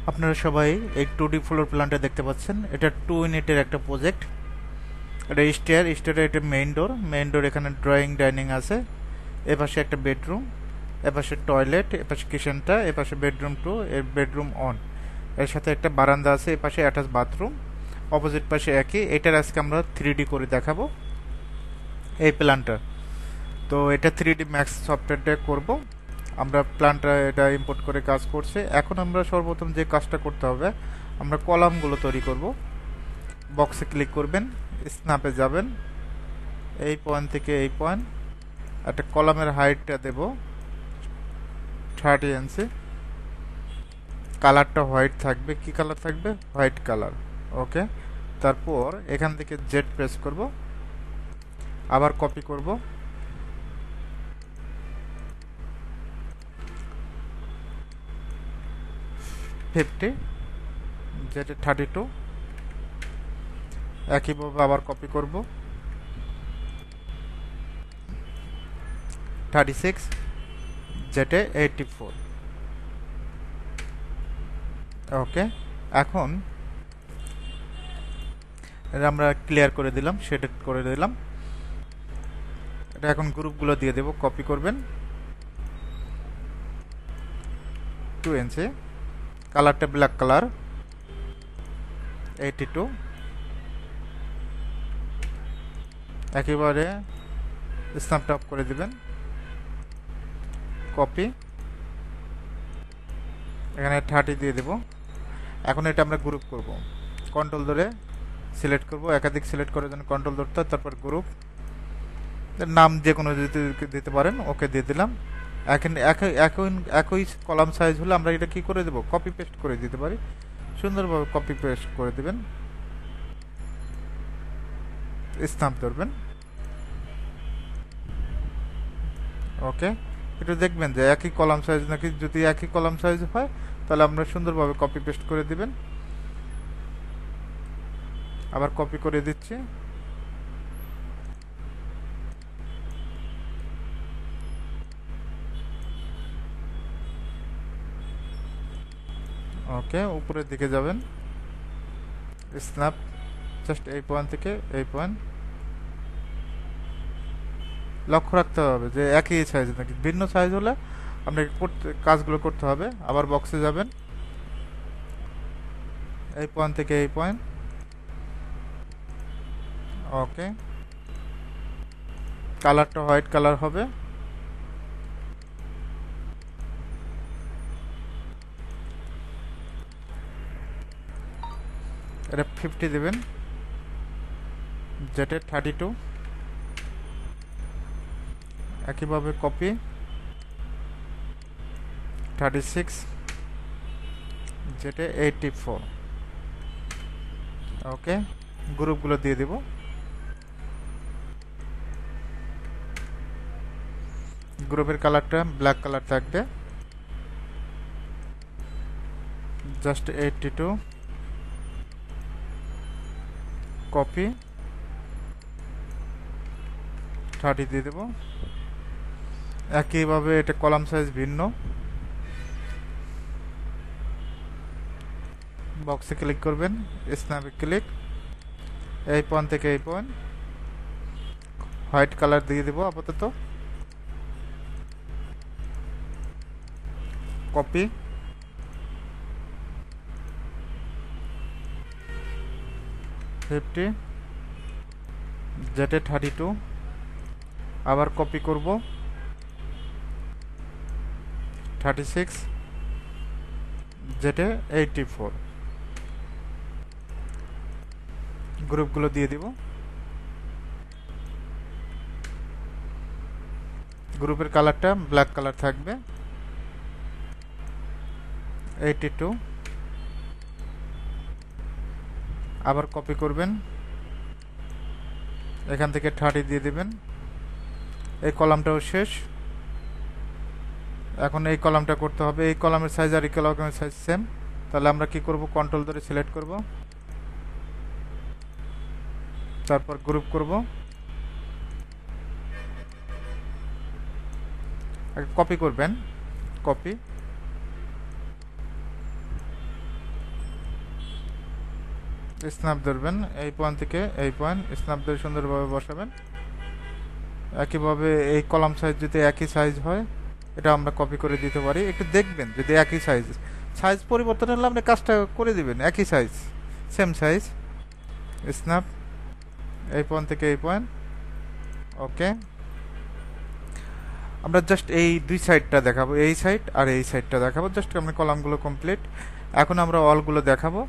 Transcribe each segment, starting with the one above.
আপনারা সবাই এই 2D ফ্লোর প্ল্যানটা দেখতে পাচ্ছেন। এটা 2 ইউনিটের একটা প্রজেক্ট। এটা স্টেয়ারের এটা মেইন ডোর এখানে ড্রয়িং ডাইনিং আছে। এপাশে একটা বেডরুম, এপাশে টয়লেট, এপাশে কিচেনটা, এপাশে বেডরুম 2, এর বেডরুম অন। এর সাথে একটা বারান্দা আছে, এপাশে অ্যাটাচ বাথরুম, অপোজিট পাশে একই। এটার আজকে আমরা 3D করে দেখাবো এই প্ল্যানটা। তো এটা 3D ম্যাক্স সফটওয়্যারটা করব আমরা। প্ল্যানটা এটা ইম্পোর্ট করে কাজ করছে। এখন আমরা সর্বপ্রথম যে কাজটা করতে হবে, আমরা কলামগুলো তৈরি করব। বক্সে ক্লিক করবেন, স্ন্যাপে যাবেন, এই পয়েন্ট থেকে এই পয়েন্ট একটা কলামের হাইটটা দেব 30 ইঞ্চি। কালারটা হোয়াইট থাকবে। কি কালার থাকবে? White colour. ওকে। তারপর এখান থেকে জেড প্রেস করব, আবার কপি করব, ফিফটি, জেডে 32, একইভাবে আবার কপি করব, 36, জেডে 84। ওকে। এখন এটা আমরা ক্লিয়ার করে দিলাম, শেড করে দিলাম। এটা এখন গ্রুপগুলো দিয়ে দেব। কপি করবেন, 2 ইঞ্চি, কালারটা ব্ল্যাক কালার, 82, একেবারে স্ন্যাপটা অফ করে দিবেন, কপি, এখানে 30 দিয়ে দেব। এখন এটা আমরা গ্রুপ করব। কন্ট্রোল ধরে সিলেক্ট করব, একাধিক সিলেক্ট করার জন্য কন্ট্রোল ধরতে হয়, তারপর গ্রুপ, নাম যে কোনো দিতে পারেন। ওকে দিয়ে দিলাম। এখন একই কলাম সাইজ হলে আমরা এটা কি করে দেব? কপি পেস্ট করে দিতে পারি। সুন্দরভাবে কপি পেস্ট করে দিবেন, স্ট্যাম্প ধরবেন। ওকে। একটু দেখবেন যে একই কলাম সাইজ নাকি। যদি একই কলাম সাইজ হয় তাহলে আমরা সুন্দরভাবে কপি পেস্ট করে দিবেন। আবার কপি করে দিচ্ছি। ওকে। উপরের দিকে যাবেন, স্ন্যাপ, জাস্ট এই পয়েন্ট থেকে এই পয়েন্ট। লক্ষ্য রাখতে হবে যে একই সাইজ নাকি। ভিন্ন সাইজ হলে আপনাকে কাজগুলো করতে হবে। আবার বক্সে যাবেন, এই পয়েন্ট থেকে এই পয়েন্ট। ওকে। কালারটা হোয়াইট কালার হবে। এটা 50 দেবেন, জেটে 32, একইভাবে কপি, 36, জেটে 84। ওকে। গ্রুপগুলো দিয়ে দেব। গ্রুপের কালারটা ব্ল্যাক কালার থাকবে, জাস্ট 82, কপি, 30 দিয়ে দেব। একইভাবে এটা কলাম সাইজ ভিন্ন। বক্সে ক্লিক করবেন, স্ন্যাপে ক্লিক, এই পয়েন্ট থেকে এই পয়েন্ট, হোয়াইট কালার দিয়ে দেব আপাতত, কপি, ফিফটি, জেটে 32, আবার কপি করব, 36, জেটে 84। গ্রুপগুলো দিয়ে দিব। গ্রুপের কালারটা ব্ল্যাক কালার থাকবে, 82, আবার কপি করবেন, এখান থেকে 30 দিয়ে দিবেন। এই কলামটাও শেষ। এখন এই কলামটা করতে হবে। এই কলামের সাইজ আর এই কলামের সাইজ সেম। তাহলে আমরা কি করব? কন্ট্রোল ধরে সিলেক্ট করব, তারপর গ্রুপ করব, কপি করবেন, কপি, স্ন্যাপ ধরবেন, এই পয়েন্ট থেকে এই পয়েন্ট স্ন্যাপ ধরে সুন্দরভাবে বসাবেন। একইভাবে এই কলাম সাইজ যদি একই সাইজ হয় এটা আমরা কপি করে দিতে পারি। একটু দেখবেন যদি একই সাইজ, সাইজ পরিবর্তন হলে আপনি কাজটা করে দিবেন একই সাইজ, সেম সাইজ। স্ন্যাপ এই পয়েন্ট থেকে এই পয়েন্ট। ওকে, আমরা জাস্ট এই দুই সাইডটা দেখাবো, এই সাইড আর এই সাইডটা দেখাবো, জাস্ট আমরা কলামগুলো কমপ্লিট। এখন আমরা অলগুলো দেখাবো।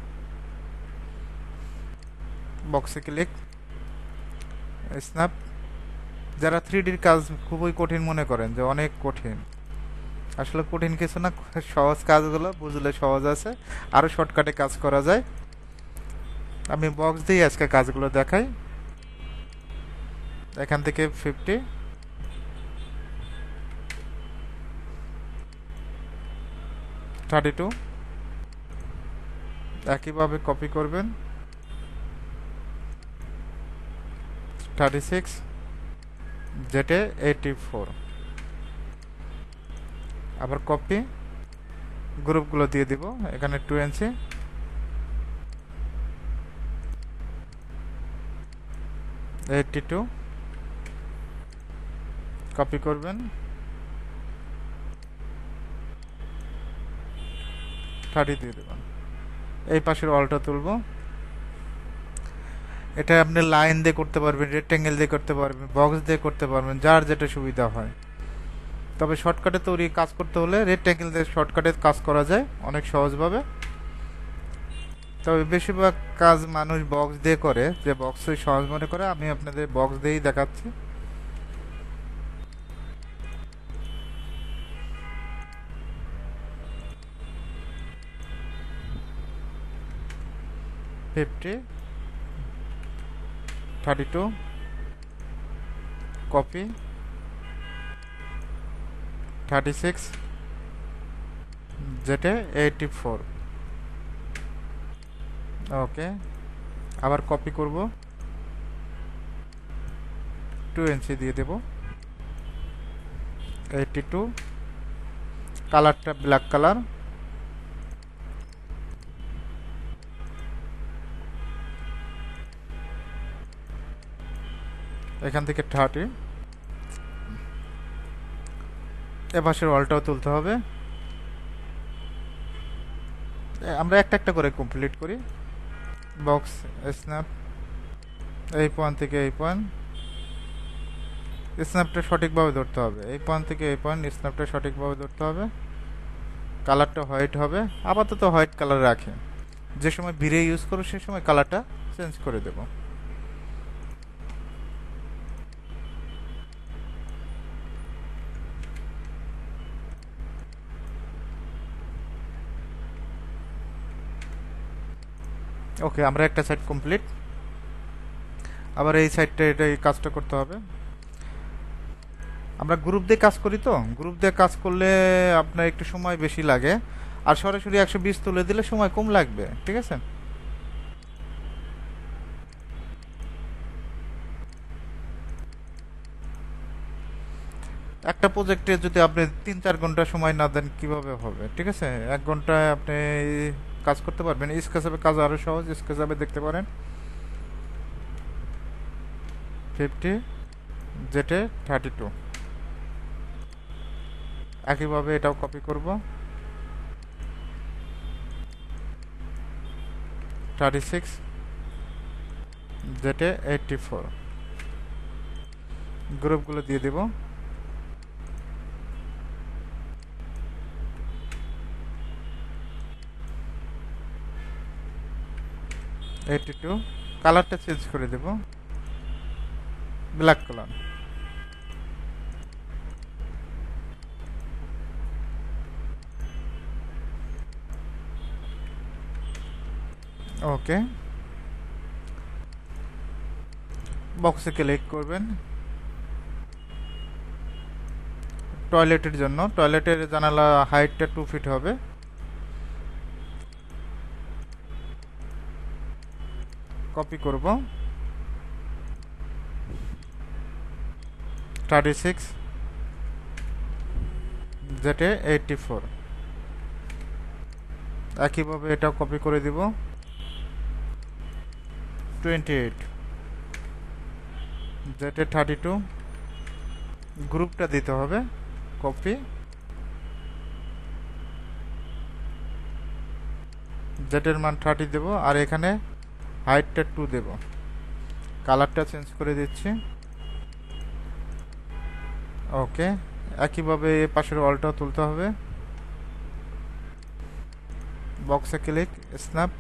বক্সে ক্লিক, স্ন্যাপ। যারা 3Dর কাজ খুবই কঠিন মনে করেন যে অনেক কঠিন, আসলে কঠিন কিছু না, সহজ কাজগুলো বুঝলে সহজ আছে, আরও শর্টকাটে কাজ করা যায়। আমি বক্স দিয়ে আজকে কাজগুলো দেখাই। এখান থেকে 50, 32 একইভাবে কপি করবেন। 36 যেটে 84, আবার কপি, গ্রুপগুলো দিয়ে দিব। এখানে 2NC, 82 কপি করবেন। 30 দিয়ে দেবেন। এই পাশের অলটা তুলব। এটা আপনি লাইন দিয়ে করতে পারবেন, রেক্টেঙ্গেল দিয়ে করতে পারবেন, বক্স দিয়ে করতে পারবেন, যার যেটা সুবিধা হয়। তবে শর্টকাটে তৈরি কাজ করতে হলে রেক্টেঙ্গেল দিয়ে শর্টকাটে কাজ করা যায় অনেক সহজভাবে। তবে বেশিরভাগ কাজ মানুষ বক্স দিয়ে করে, যে বক্সই সহজ মনে করে। আমি আপনাদের বক্স দিয়েই দেখাচ্ছি। ফিফটি, 32 কপি, 36 যেটা 84। ওকে, আবার কপি করব, 2NC দিয়ে দেব। 82 কালারটা ব্ল্যাক কালার। এখান থেকে 30, এপাশের ওয়ালটাও তুলতে হবে। আমরা একটা একটা করে কমপ্লিট করি। বক্স স্ন্যাপ, এই পয়েন্ট থেকে এই পয়েন্ট স্ন্যাপটা সঠিকভাবে ধরতে হবে। এই পয়েন্ট থেকে এই পয়েন্ট স্ন্যাপটা সঠিকভাবে ধরতে হবে। কালারটা হোয়াইট হবে, আপাতত হোয়াইট কালার রাখে, যে সময় ভিড়ে ইউজ করো সে সময় কালারটা চেঞ্জ করে দেব। ওকে, আমরা একটা সাইড কমপ্লিট। আবার এই সাইডটা এই কাজটা করতে হবে। আমরা গ্রুপ দিয়ে কাজ করি, তো গ্রুপ দিয়ে কাজ করলে আপনার একটু সময় বেশি লাগে, আর সরাসরি 120 তুলে দিলে সময় কম লাগবে। ঠিক আছে, একটা প্রজেক্টে যদি আপনি 3-4 ঘন্টা সময় না দেন কিভাবে হবে? ঠিক আছে, 1 ঘন্টায় আপনি কাজ করতে পারবেন। স্কেচআপে কাজ আরো সহজ, স্কেচআপে দেখতে পারেন। 50 যেটে 32 একইভাবে এটাও কপি করব। 36 যেটে 84 গ্রুপগুলো দিয়ে দেব। কালারটা চেঞ্জ করে দেব, ব্ল্যাক কালার। ওকে, বক্সে ক্লিক করবেন। টয়লেটের জন্য, টয়লেটের জানালা হাইটটা 2 ফিট হবে। কপি করব, 36 যেটা 84 একইভাবে এটাও কপি করে দিব। 28 জেটে 32 গ্রুপটা দিতে হবে কপি জেটের মান 30 দেব আর এখানে হাইটটা 2 দেব কালারটা চেঞ্জ করে দিচ্ছি ওকে একইভাবে এই পাশের ওয়ালটাও তুলতে হবে বক্সে ক্লিক স্ন্যাপ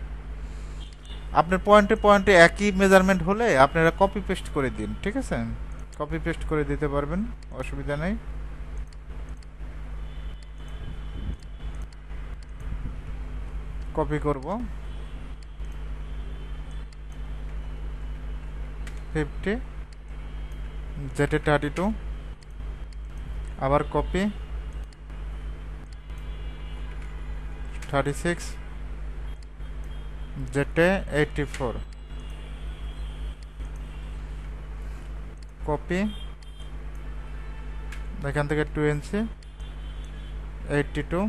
আপনার পয়েন্টে পয়েন্টে একই মেজারমেন্ট হলে আপনারা কপি পেস্ট করে দিন ঠিক আছে কপি পেস্ট করে দিতে পারবেন অসুবিধা নেই কপি করব 50 জেটে 32 আবার কপি 36 জেটে 84 কপি এখান থেকে 2 ইঞ্চি 82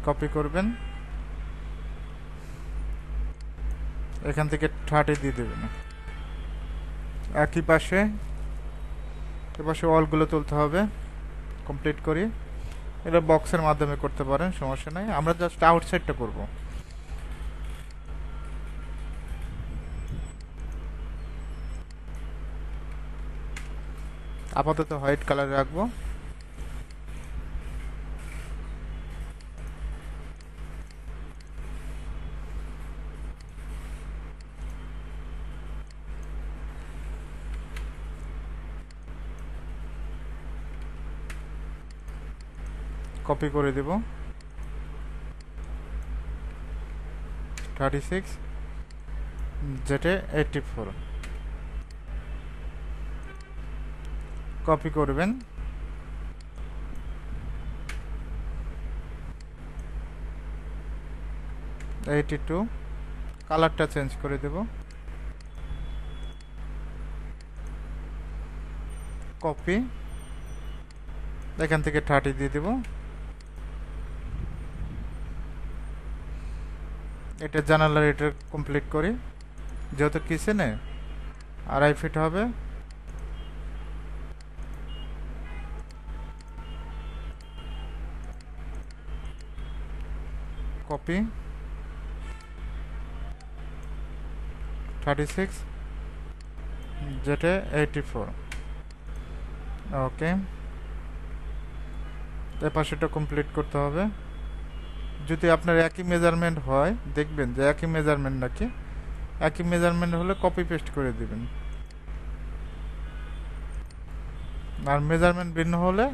কপি করবেন এখান থেকে 30 দিয়ে দেবেন একই পাশে এপাশে ওয়ালগুলো তুলতে হবে কমপ্লিট করি এটা বক্সের মাধ্যমে করতে পারেন সমস্যা নাই আমরা জাস্ট আউটসাইডটা করব আপাতত হোয়াইট কালার রাখবো কপি করে দেব 36 জেটে 84 কপি করবেন কালারটা চেঞ্জ করে দেব কপি এখান থেকে 30 দিয়ে দেব এটা জানালার এটা কমপ্লিট করি যেহেতু কিচেনে 2.5 ফিট হবে কপি 36 যেটা 84 ওকে এই পাশেটা কমপ্লিট করতে হবে যদি আপনার একই মেজারমেন্ট হয় দেখবেন যে একই মেজারমেন্ট নাকি একই মেজারমেন্ট হলে কপি পেস্ট করে দিবেন আর মেজারমেন্ট ভিন্ন হলে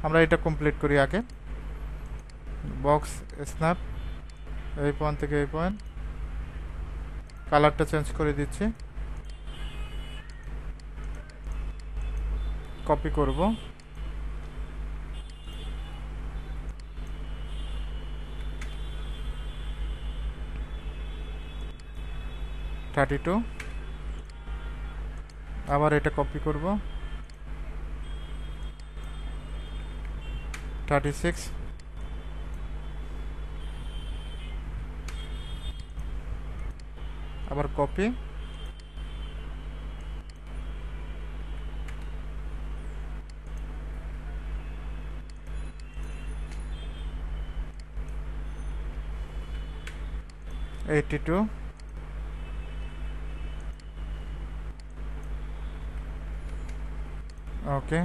আমরা এটা কমপ্লিট করি আগে বক্স স্ন্যাপ এই পয়েন্ট থেকে এই পয়েন্ট কালারটা চেঞ্জ করে দিচ্ছি কপি করব আবার এটা কপি করব 36 আবার কপি ওকে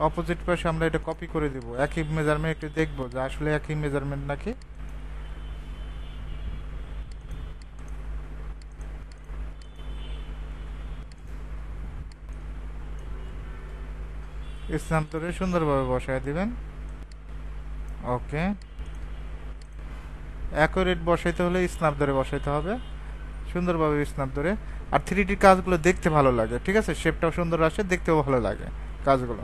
অপোজিট পাশে আমরা এটা কপি করে দেব একই মেজারমেন্ট একটু দেখব যে আসলে একই মেজারমেন্ট নাকি স্ন্যাপ ধরে সুন্দরভাবে বসায় দিবেন ওকে অ্যাকুরেট বসাইতে হলে স্ন্যাপ ধরে বসাইতে হবে সুন্দরভাবে স্ন্যাপ ধরে আর 3D কাজগুলো দেখতে ভালো লাগে ঠিক আছে শেপটাও সুন্দর আসে দেখতেও ভালো লাগে কাজগুলো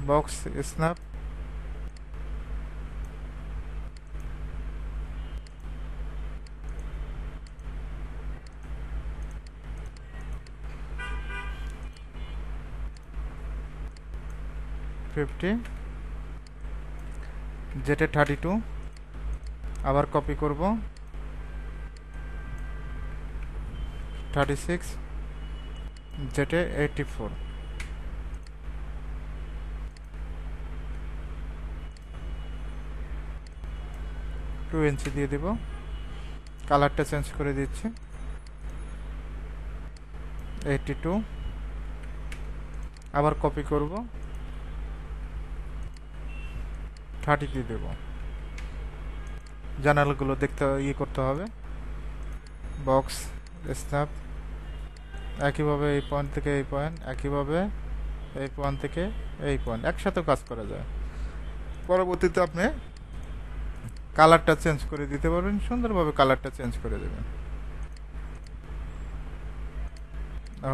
বক্স স্ন্যাপ 50, যেটা 32, আবার কপি করব 36, যেটা 84, 2 ইঞ্চি দিয়ে দেব, কালারটা চেঞ্জ করে দিচ্ছি 82, আবার কপি করব 30 দিয়ে দেব, জানালাগুলো দেখতে করতে হবে, বক্স স্ন্যাপ, একইভাবে এই পয়েন্ট থেকে এই পয়েন্ট, একইভাবে এই পয়েন্ট থেকে এই পয়েন্ট, একসাথে কাজ করা যায়। পরবর্তীতে আপনি কালারটা চেঞ্জ করে দিতে পারবেন, সুন্দরভাবে কালারটা চেঞ্জ করে দেবেন।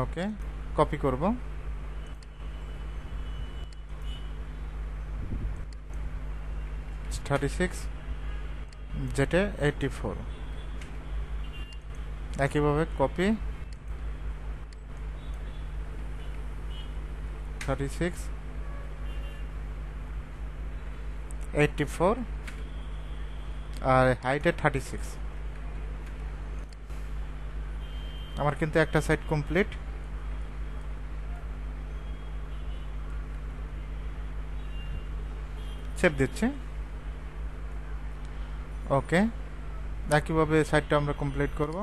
ওকে, কপি করব, $36, যেটা 84, একইভাবে কপি 36, 84, আর হাইটে 36। আমার কিন্তু একটা সাইড কমপ্লিট। সেভ দিচ্ছি। ওকে, একইভাবে সাইডটা আমরা কমপ্লিট করব।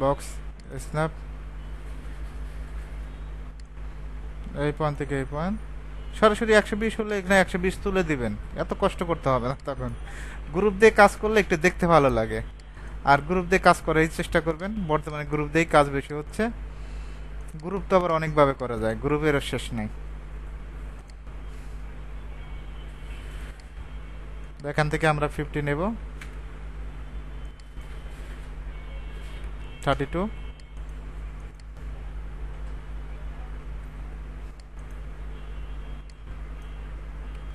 বক্স স্ন্যাপ, এই পয়েন্ট থেকে এই পয়েন্ট, সরাসরি 120 হলে এখানে 120 তুলে দিবেন, এত কষ্ট করতে হবে না। তখন গ্রুপ দিয়ে কাজ করলে একটু দেখতে ভালো লাগে, আর গ্রুপ দিয়ে কাজ করার চেষ্টা করবেন। বর্তমানে গ্রুপ দিয়েই কাজ বেশি হচ্ছে। গ্রুপ তো আবার অনেকভাবে করা যায়, গ্রুপেরও শেষ নেই। এখান থেকে আমরা 50 নেব, 32,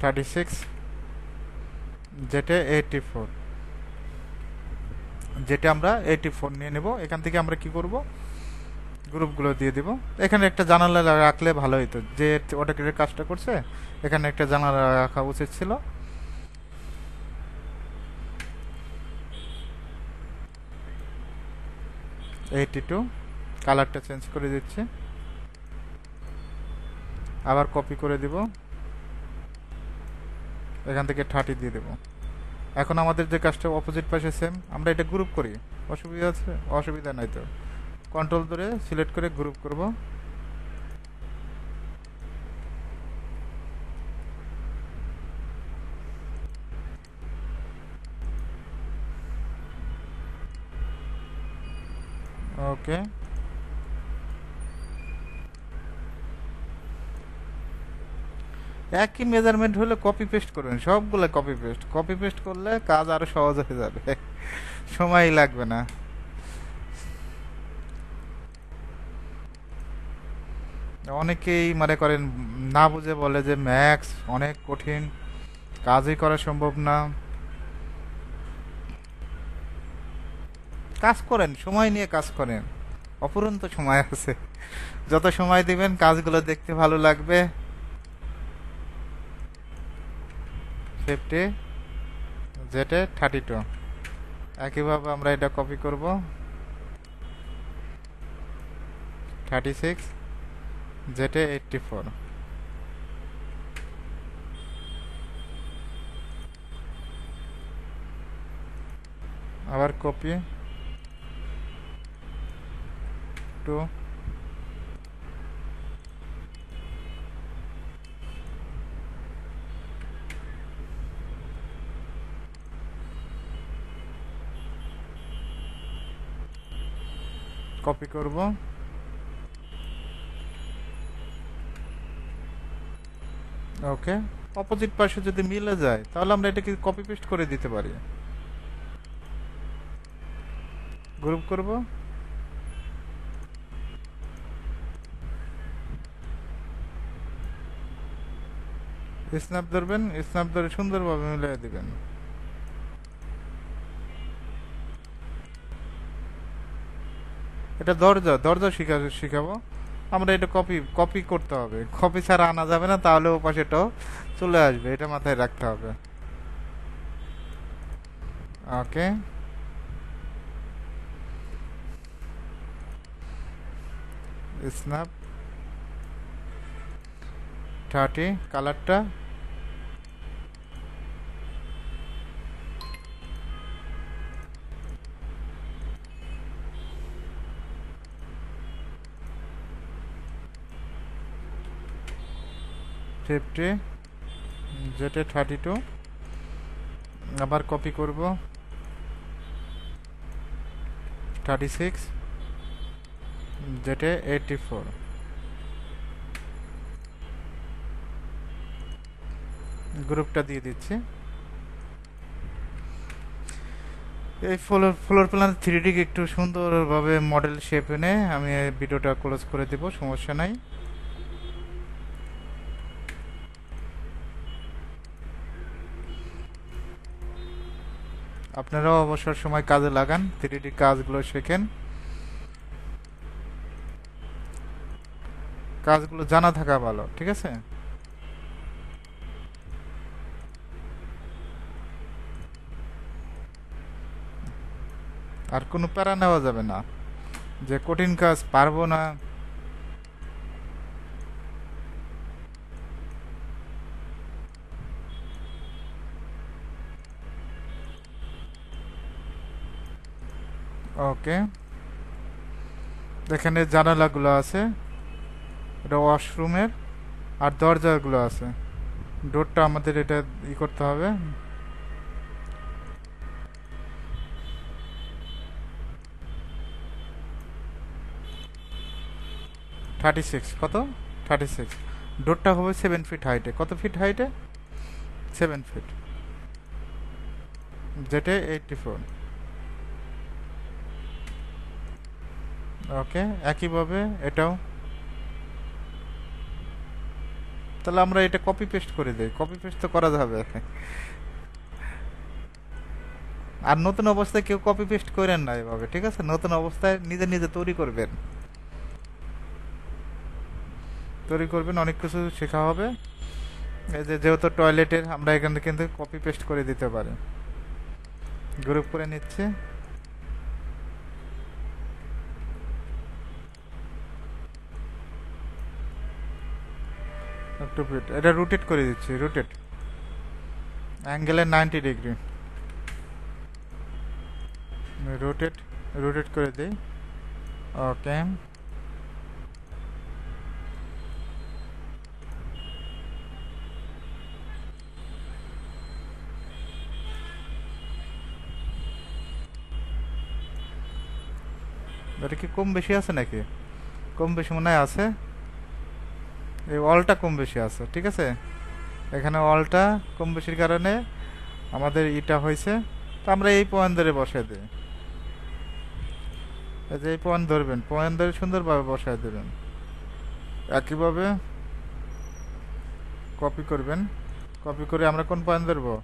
36, যেটা 84, যেটা আমরা 84 নিয়ে নেব। এখান থেকে আমরা কি করব, গ্রুপগুলো দিয়ে দিব। এখানে একটা জানালা রাখলে ভালো হতো, যে অটোক্যাডের কাজটা করছে এখানে একটা জানালা রাখা উচিত ছিল। কালারটা চেঞ্জ করে দিচ্ছি, আবার কপি করে দিব, এখান থেকে 30 দিয়ে দেব। এখন আমাদের যে কাজটা অপোজিট পাশে সেম, আমরা এটা গ্রুপ করি, অসুবিধা আছে? অসুবিধা নাই তো। কন্ট্রোল ধরে সিলেক্ট করে গ্রুপ করব। ওকে, একই মেজারমেন্ট হলে কপি পেস্ট করবেন, সবগুলো কপি পেস্ট। কপি পেস্ট করলে কাজ আরো সহজ হয়ে যাবে, সময় লাগবে না। অনেকেই মনে করেন না বুঝে বলে যে ম্যাথস অনেক কঠিন, কাজই করা সম্ভব না। কাজ করেন, সময় নিয়ে কাজ করেন, অফুরন্ত সময় আছে। যত সময় দিবেন কাজগুলো দেখতে ভালো লাগবে। 50, যেটা 32, একইভাবে আমরা এটা কপি করব 36, যেটা 84, আবার কপি 2, কপি করব, ওকে। অপোজিট পাশে যদি মিলে যায় তাহলে আমরা এটাকে কপি পেস্ট করে দিতে পারি। গ্রুপ করব, স্ন্যাপ ধরবেন, স্ন্যাপ ধরে সুন্দরভাবে মিলিয়ে দিবেন। এটা দরজা শিখাবো। আমরা এটা কপি কপি করতে হবে, কপি ছাড়া আনা যাবে না, তাহলে ও পাশেটাও চলে আসবে, এটা মাথায় রাখতে হবে। ওকে, স্ন্যাপ 30 কালারটা ফিফটি, যেটা 32, আবার কপি করব 36, যেটা 84, গ্রুপটা দিয়ে দিচ্ছি। এই ফ্লোর প্ল্যান 3D একটু সুন্দরভাবে মডেল শেপ এনে আমি এই ভিডিওটা ক্লোজ করে দেব, সমস্যা নাই। আপনারাও অবসর সময় কাজে লাগান, 3D কাজগুলো শেখেন, কাজগুলো জানা থাকা ভালো, ঠিক আছে? আর কোনো প্যারা নেওয়া যাবে না যে কঠিন কাজ পারবো না। ওকে, এখানে জানালাগুলো আছে, এটা ওয়াশরুমের, আর দরজাগুলো আছে, ডোরটা আমাদের এটা করতে হবে। 36, কত? 36, ডোরটা হবে 7 ফিট হাইটে। কত ফিট হাইটে? 7 ফিট, যেটা 84। ওকে, একইভাবে এটাও। তাহলে আমরা এটা কপি পেস্ট করে দিই, কপি পেস্ট তো করা যাবে। আর নতুন অবস্থায় কেউ কপি পেস্ট করেন না এভাবে, ঠিক আছে? নতুন অবস্থায় নিজে নিজে তৈরি করবেন, অনেক কিছু শেখা হবে। এই যে যেহেতু টয়লেটের, আমরা এখান থেকে কিন্তু কপি পেস্ট করে দিতে পারি। গ্রুপ করে নিচ্ছে, একটু এটা রোটেট করে দিচ্ছি, রোটেট অ্যাঙ্গেলের 90 ডিগ্রি, রোটেট রোটেট করে দিই। ওকে, এটা কি কম বেশি আছে নাকি? কম বেশি মনে হয় আছে, এই অলটা কম বেশি আছে, ঠিক আছে? এখানে অলটা কম বেশির কারণে আমাদের ইটা হয়েছে। তো আমরা এই পয়েন্ট ধরে বসায় দিই, এই যে এই পয়েন্ট ধরবেন, পয়েন্ট ধরে সুন্দরভাবে বসায় দেবেন। একইভাবে কপি করবেন, কপি করে আমরা কোন পয়েন্ট ধরবো?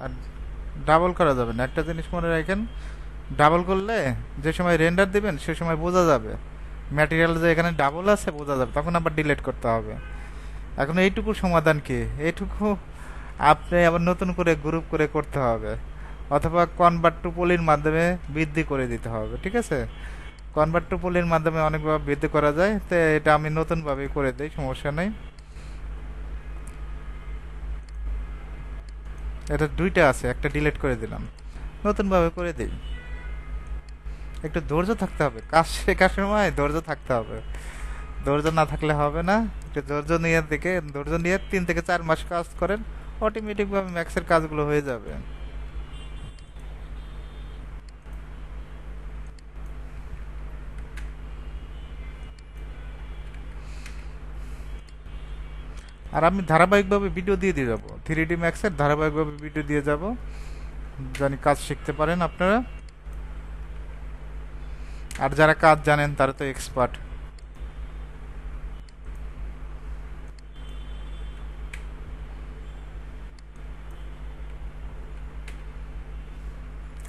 আর ডাবল করা যাবে না, একটা জিনিস মনে রাখেন, ডাবল করলে যে সময় রেন্ডার দিবেন সে সময় বোঝা যাবে ম্যাটেরিয়াল যে এখানে ডাবল আছে, বোঝা যাবে, তখন আবার ডিলিট করতে হবে। এখন এইটুকু সমাধান কি? এইটুকু আপনি আবার নতুন করে গ্রুপ করে করতে হবে, অথবা কনভার্ট টু পলির মাধ্যমে বৃদ্ধি করে দিতে হবে, ঠিক আছে? কনভার্ট টু পলির মাধ্যমে অনেকভাবে বৃদ্ধি করা যায়, তো এটা আমি নতুনভাবে করে দিই, সমস্যা নেই। এটা দুইটা আছে, একটা ডিলিট করে দিলাম, নতুনভাবে করে দিই। একটু ধৈর্য থাকতে হবে, কাজ শেখার সময় ধৈর্য থাকতে হবে, ধৈর্য না থাকলে হবে না। একটু ধৈর্য নিয়ে 3 থেকে 4 মাস কাজ করেন, অটোমেটিকভাবে ম্যাক্সের কাজগুলো হয়ে যাবে। আর আমি ধারাবাহিকভাবে ভিডিও দিয়ে যাবো, 3D ম্যাক্সের ধারাবাহিকভাবে ভিডিও দিয়ে যাব, জানি কাজ শিখতে পারেন আপনারা। আর যারা কাজ জানেন তারা তো এক্সপার্ট।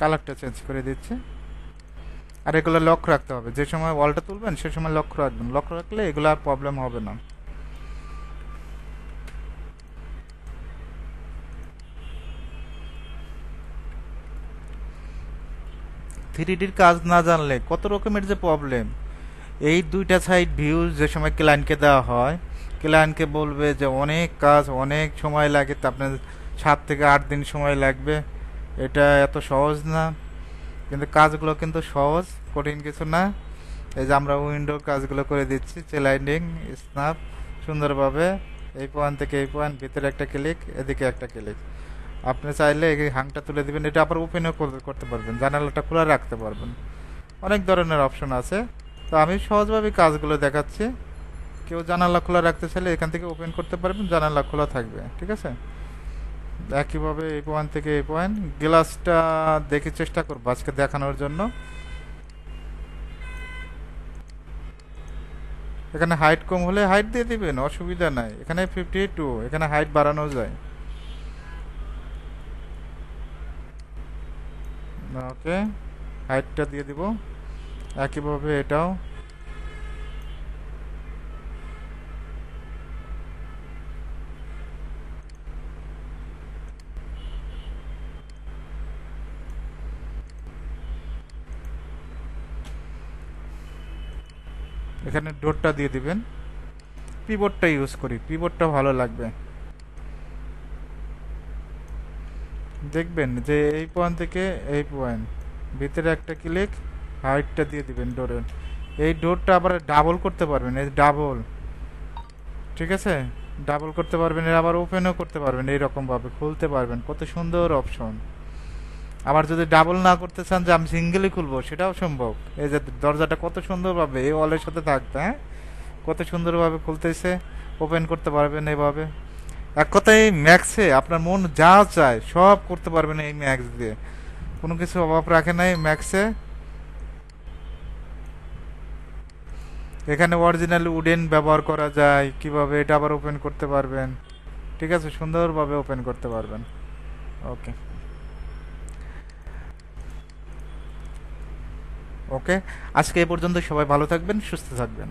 কালারটা চেঞ্জ করে দিচ্ছি। আর এগুলো লক্ষ্য রাখতে হবে, যে সময় ওয়ালটা তুলবেন সে সময় লক্ষ্য রাখবেন, লক্ষ্য রাখলে এগুলো আর প্রবলেম হবে না। থ্রিডির কাজ না জানলে কত রকমের যে প্রবলেম। এই দুইটা সাইড ভিউ যে সময় ক্লায়েন্টকে দেওয়া হয়, ক্লায়েন্টকে বলবে যে অনেক কাজ, অনেক সময় লাগে, তা আপনার 7 থেকে 8 দিন সময় লাগবে। এটা এত সহজ না, কিন্তু কাজগুলো কিন্তু সহজ, কঠিন কিছু না। এই যে আমরা উইন্ডোর কাজগুলো করে দিচ্ছি, চেলাইন্ডিং স্ন্যাপ সুন্দরভাবে, এই পয়েন্ট থেকে এই পয়েন্ট, ভিতরে একটা ক্লিক, এদিকে একটা ক্লিক। আপনি চাইলে এই হাংটা তুলে দিবেন, এটা আবার ওপেনও করতে পারবেন, জানালাটা খোলা রাখতে পারবেন, অনেক ধরনের অপশন আছে। তো আমি সহজভাবে কাজগুলো দেখাচ্ছি। কেউ জানালা খোলা রাখতে চাইলে এখান থেকে ওপেন করতে পারবেন, জানালা খোলা থাকবে, ঠিক আছে। একইভাবে এই পয়েন্ট থেকে এই পয়েন্ট, গ্লাসটা দেখে চেষ্টা করবো আজকে দেখানোর জন্য। এখানে হাইট কম হলে হাইট দিয়ে দিবেন, অসুবিধা নাই। এখানে 52, এখানে হাইট বাড়ানো যায়। ওকে, হাইটটা দিয়ে দিব। একইভাবে এটাও। এখানে ডোরটা দিয়ে দিবেন। পিভটটা ইউজ করি, পিভটটা ভালো লাগবে। দেখবেন যে এই পয়েন্ট থেকে এই পয়েন্ট, ভিতরে একটা ক্লিক, হাইটটা দিয়ে দিবেন ডোরের। এই ডোরটা আবার ডাবল করতে পারবেন, এই ডাবল, ঠিক আছে, ডাবল করতে পারবেন, এর আবার ওপেনও করতে পারবেন, এইরকম ভাবে খুলতে পারবেন। কত সুন্দর অপশন। আবার যদি ডাবল না করতে চান যে আমি সিঙ্গেলই খুলবো, সেটাও সম্ভব। এই যে দরজাটা কত সুন্দরভাবে এই ওয়ালের সাথে থাকবে, হ্যাঁ, কত সুন্দরভাবে খুলতেছে, ওপেন করতে পারবেন এইভাবে। এক কথায় ম্যাক্সে আপনার মন যা চায় সব করতে পারবেন এই ম্যাক্স দিয়ে, কোনো কিছু অভাব রাখে নাই ম্যাক্সে। এখানে অরিজিনাল উডেন ব্যবহার করা যায়, কিভাবে এটা আবার ওপেন করতে পারবেন, ঠিক আছে, সুন্দরভাবে ওপেন করতে পারবেন। ওকে ওকে, আজকে এ পর্যন্ত। সবাই ভালো থাকবেন, সুস্থ থাকবেন।